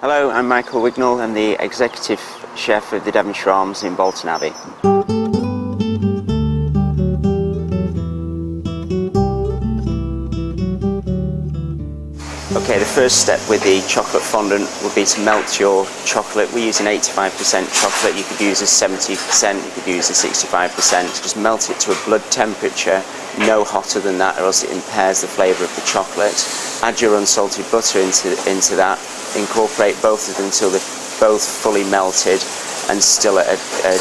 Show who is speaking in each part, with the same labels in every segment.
Speaker 1: Hello, I'm Michael Wignall. I'm the Executive Chef of the Devonshire Arms in Bolton Abbey. Okay, the first step with the chocolate fondant would be to melt your chocolate. We're using 85% chocolate. You could use a 70%, you could use a 65%. Just melt it to a blood temperature, no hotter than that or else it impairs the flavour of the chocolate. Add your unsalted butter into that. Incorporate both of them until they're both fully melted and still at a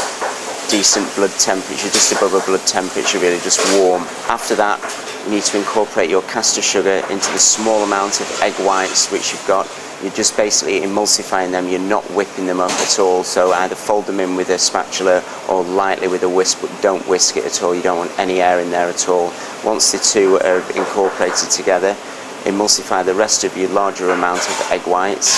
Speaker 1: decent blood temperature, just above a blood temperature, really just warm. After that, you need to incorporate your castor sugar into the small amount of egg whites which you've got. You're just basically emulsifying them, you're not whipping them up at all, so either fold them in with a spatula or lightly with a whisk, but don't whisk it at all, you don't want any air in there at all. Once the two are incorporated together, emulsify the rest of your larger amount of egg whites,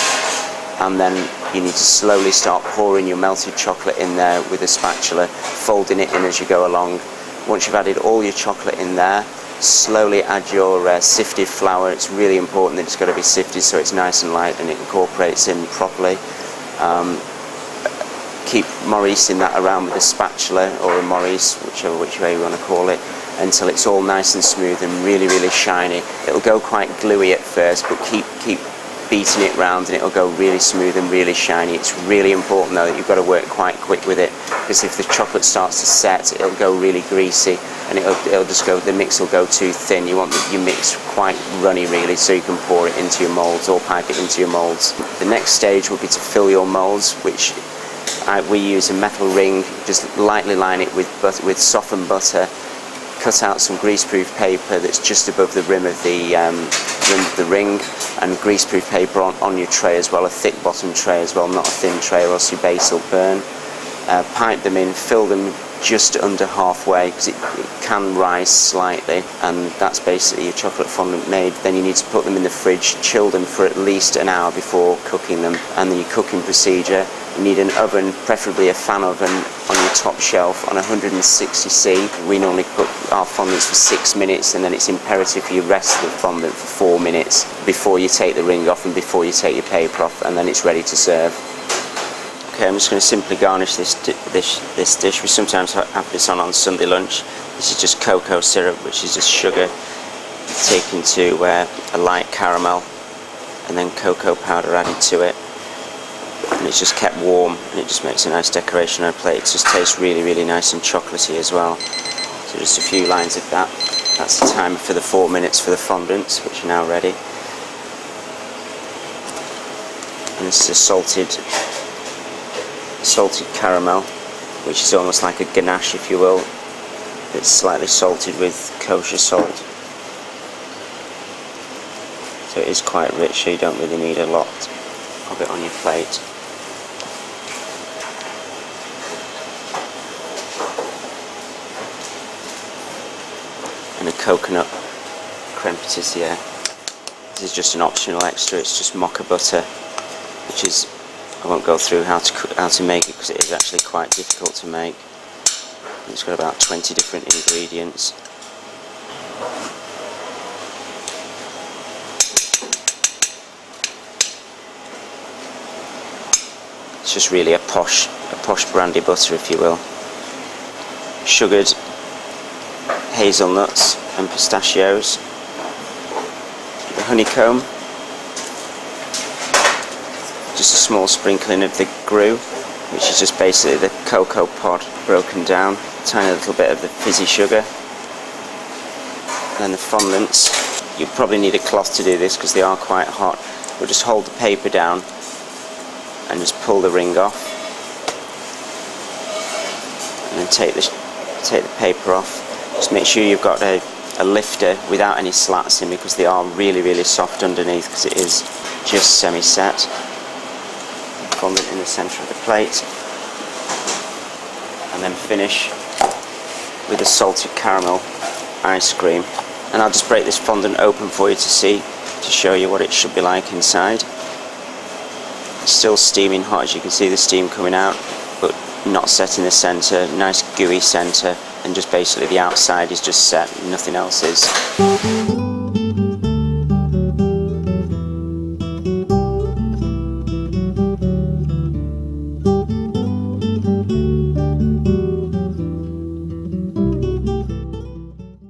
Speaker 1: and then you need to slowly start pouring your melted chocolate in there with a spatula, folding it in as you go along. Once you've added all your chocolate in there, slowly add your sifted flour. It's really important that it's got to be sifted so it's nice and light and it incorporates in properly. Keep Mauriceing that around with a spatula or a Maurice, which way you want to call it, until it's all nice and smooth and really, really shiny. It'll go quite gluey at first, but keep beating it round and it'll go really smooth and really shiny. It's really important though that you've got to work quite quick with it, because if the chocolate starts to set, it'll go really greasy and it'll just go, the mix will go too thin. You want your mix quite runny really, so you can pour it into your moulds or pipe it into your moulds. The next stage will be to fill your moulds, which we use a metal ring. Just lightly line it with softened butter. Cut out some greaseproof paper that's just above the rim of the ring, and greaseproof paper on your tray as well, a thick bottom tray as well, not a thin tray or else your base will burn. Pipe them in, fill them just under halfway because it can rise slightly, and that's basically your chocolate fondant made. Then you need to put them in the fridge, chill them for at least an hour before cooking them. And then your cooking procedure, you need an oven, preferably a fan oven, on your top shelf on 160°C. We normally cook our fondants for 6 minutes, and then it's imperative you rest the fondant for 4 minutes before you take the ring off and before you take your paper off, and then it's ready to serve. Okay, I'm just going to simply garnish this dish. We sometimes have this on Sunday lunch. This is just cocoa syrup, which is just sugar taken to a light caramel, and then cocoa powder added to it. And it's just kept warm, and it just makes a nice decoration on a plate. It just tastes really, really nice and chocolatey as well. So just a few lines of that. That's the timer for the 4 minutes for the fondants, which are now ready. And this is a salted caramel, which is almost like a ganache, if you will. It's slightly salted with kosher salt. So it is quite rich, so you don't really need a lot of it on your plate. And a coconut creme patissiere. This is just an optional extra. It's just mocha butter, which is, I won't go through how to make it because it is actually quite difficult to make. It's got about 20 different ingredients. It's just really a posh brandy butter, if you will. Sugared hazelnuts and pistachios. The honeycomb. Just a small sprinkling of the grue, which is just basically the cocoa pod broken down. A tiny little bit of the fizzy sugar. And then the fondants. You probably need a cloth to do this because they are quite hot. We'll just hold the paper down and just pull the ring off, and then take the paper off. Just make sure you've got a lifter without any slats in, because they are really, really soft underneath because it is just semi-set. Fondant in the centre of the plate, and then finish with a salted caramel ice cream. And I'll just break this fondant open for you to show you what it should be like inside. It's still steaming hot, as you can see the steam coming out, but not set in the centre, nice gooey centre, and just basically the outside is just set, nothing else is.